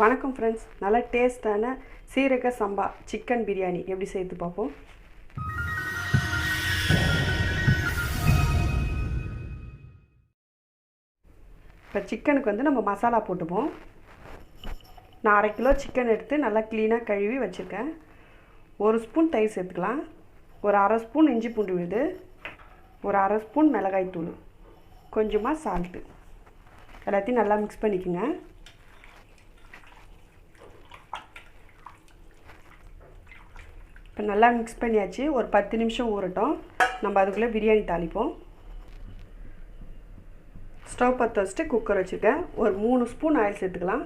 வணக்கம் ஃப்ரெண்ட்ஸ், நல்ல டேஸ்டான சீரக சம்பா சிக்கன் பிரியாணி எப்படி செய்து பார்ப்போம். இப்போ சிக்கனுக்கு வந்து நம்ம மசாலா போட்டுப்போம். நான் 1/2 கிலோ சிக்கன் எடுத்து நல்லா க்ளீனாக கழுவி வச்சுருக்கேன். 1 ஸ்பூன் தயிர் சேர்த்துக்கலாம், ஒரு 1/2 ஸ்பூன் இஞ்சி பூண்டு விழுது, ஒரு 1/2 ஸ்பூன் மிளகாய் தூள், கொஞ்சமாக சால்ட்டு, எல்லாத்தையும் நல்லா மிக்ஸ் பண்ணிக்கோங்க. இப்போ நல்லா மிக்ஸ் பண்ணியாச்சு. ஒரு 10 நிமிஷம் ஊறட்டும். நம்ம அதுக்குள்ளே பிரியாணி தாளிப்போம். ஸ்டவ் பற்ற வச்சுட்டு குக்கர் வச்சுருக்கேன். ஒரு 3 ஸ்பூன் ஆயில் சேர்த்துக்கலாம்.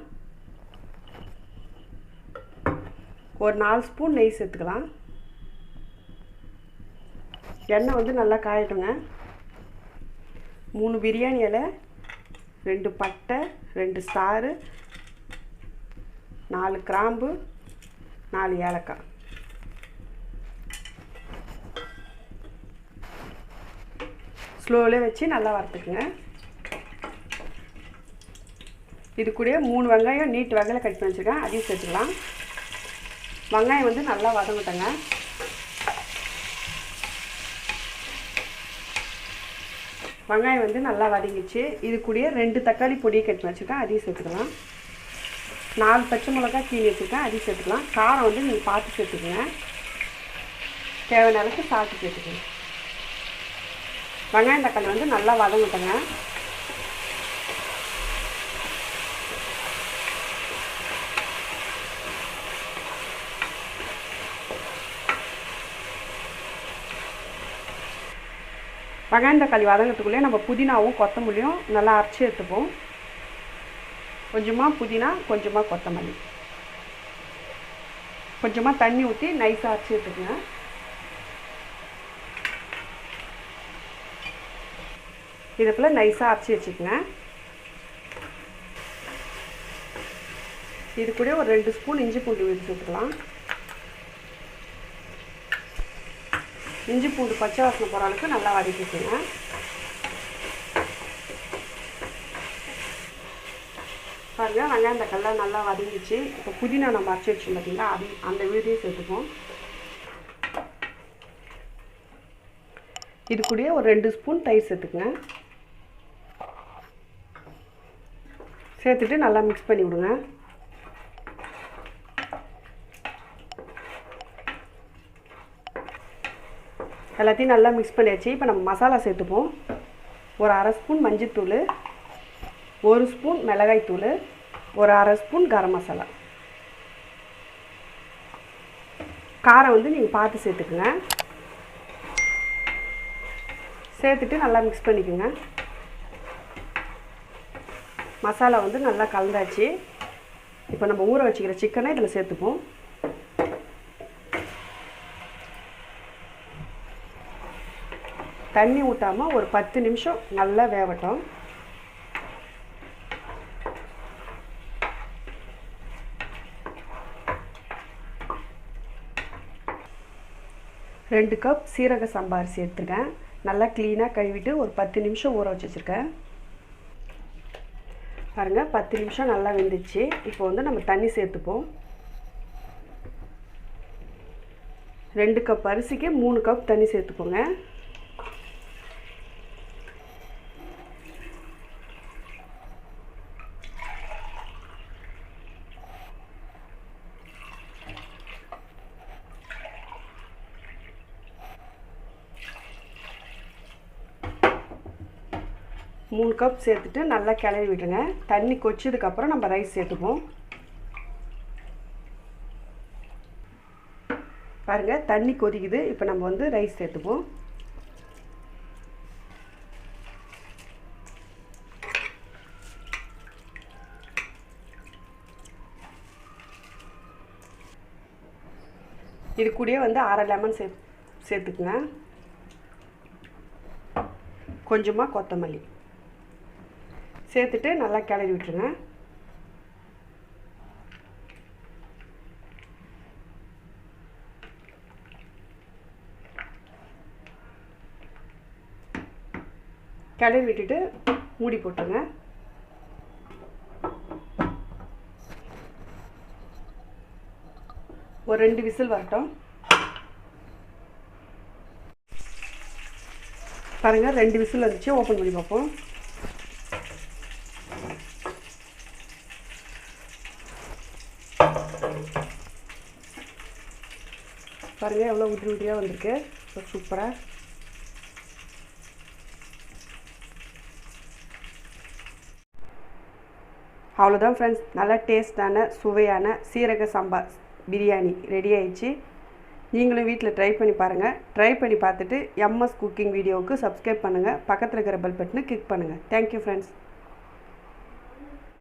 ஒரு 4 ஸ்பூன் நெய் சேர்த்துக்கலாம். எண்ணெய் வந்து நல்லா காயட்டுங்க. 3 பிரியாணி இலை, 2 பட்டை, 2 ஸ்டாரு, 4 கிராம்பு, 4 ஏலக்காய். ஸ்லோவில் வச்சு நல்லா வறுத்துக்குங்க. இது கூட 3 வெங்காயம் நீட்டு வகையில் கட் பண்ணி வச்சுருக்கேன், அதையும் சேர்த்துக்கலாம். வெங்காயம் வந்து நல்லா வதங்கட்டங்க. வெங்காயம் வந்து நல்லா வதங்கிச்சு. இது கூட 2 தக்காளி பொடியை கட் பண்ணி வச்சுருக்கேன், அதையும் சேர்த்துக்கலாம். 4 பச்சை மிளகாய் கீழே வச்சுருக்கேன், அதையும் சேர்த்துக்கலாம். காரம் வந்து நீங்கள் பார்த்து சேர்த்துக்குங்க. தேவையான அளவுக்கு சால்ட்டு சேர்த்துக்கங்க. வெங்காயம் தக்காளி வந்து நல்லா வதங்கட்டங்க. வெங்காயம் தக்காளி வதங்கிறதுக்குள்ளே நம்ம புதினாவும் கொத்தமல்லியும் நல்லா அரைச்சி எடுத்துப்போம். கொஞ்சமாக புதினா, கொஞ்சமாக கொத்தமல்லி, கொஞ்சமாக தண்ணி ஊற்றி நைஸாக அரைச்சி எடுத்துக்கோங்க. இதை போல் நைஸாக அரைச்சி வச்சுக்கோங்க. இது கூட ஒரு 2 ஸ்பூன் இஞ்சி பூண்டு விழுது சேர்த்துக்கலாம். இஞ்சி பூண்டு பச்சை வாசனை போகிற அளவுக்கு நல்லா வதக்கிக்கோங்க. பாருங்கள், வெங்காயம் தக்காளிலாம் நல்லா வதங்கிச்சு. இப்போ புதினா நம்ம அரைச்சி வச்சோம் பார்த்தீங்களா, அந்த விழுதையும் சேர்த்துப்போம். இது கூட ஒரு 2 ஸ்பூன் தயிர் சேர்த்துக்குங்க. சேர்த்துட்டு நல்லா மிக்ஸ் பண்ணி விடுங்க. எல்லாத்தையும் நல்லா மிக்ஸ் பண்ணியாச்சு. இப்போ நம்ம மசாலா சேர்த்துப்போம். ஒரு 1/2 ஸ்பூன் மஞ்சள்தூள், 1 ஸ்பூன் மிளகாய் தூள், ஒரு 1/2 ஸ்பூன் கரம் மசாலா. காரம் வந்து நீங்கள் பார்த்து சேர்த்துக்குங்க. சேர்த்துட்டு நல்லா மிக்ஸ் பண்ணிக்கோங்க. மசாலா வந்து நல்லா கலந்தாச்சு. இப்போ நம்ம ஊற வச்சுக்கிற சிக்கனை இதில் சேர்த்துப்போம். தண்ணி ஊற்றாமல் ஒரு 10 நிமிஷம் நல்லா வேகட்டும். ரெண்டு கப் சீரக சம்பா அரிசி எடுத்துருக்கேன். நல்லா க்ளீனாக கழுவிட்டு ஒரு 10 நிமிஷம் ஊற வச்சுருக்கேன். பாருங்கள், 10 நிமிஷம் நல்லா வெந்துச்சு. இப்போ வந்து நம்ம தண்ணி சேர்த்துப்போம். 2 கப் அரிசிக்கு 3 கப் தண்ணி சேர்த்துக்கோங்க. மூணு கப் சேர்த்துட்டு நல்லா கிளறி விட்டுருங்க. தண்ணி கொச்சதுக்கப்புறம் நம்ம ரைஸ் சேர்த்துப்போம். பாருங்கள், தண்ணி கொதிக்குது. இப்போ நம்ம வந்து ரைஸ் சேர்த்துப்போம். இது கூடயே வந்து 1/2 லெமன் சேர்த்துக்குங்க. கொஞ்சமாக கொத்தமல்லி சேர்த்துட்டு நல்லா கிளறி விட்டுருங்க. கிளறி விட்டுட்டு மூடி போட்டுருங்க. ஒரு 2 விசில் வரட்டும். பாருங்கள் 2 விசில் வந்துச்சு. ஓப்பன் பண்ணி பார்ப்போம். பாருங்கள் எவ்வளோ உதிரி உதிரியாக வந்திருக்கு. சூப்பராக. அவ்வளோதான் ஃப்ரெண்ட்ஸ், நல்லா டேஸ்டான சுவையான சீரக சம்பா பிரியாணி ரெடி ஆயிடுச்சு. நீங்களும் வீட்டில் ட்ரை பண்ணி பாருங்கள். ட்ரை பண்ணி பார்த்துட்டு எம்எஸ் குக்கிங் வீடியோவுக்கு சப்ஸ்கிரைப் பண்ணுங்கள். பக்கத்தில் இருக்கிற பெல் பட்டனை கிளிக் பண்ணுங்கள். Thank you friends.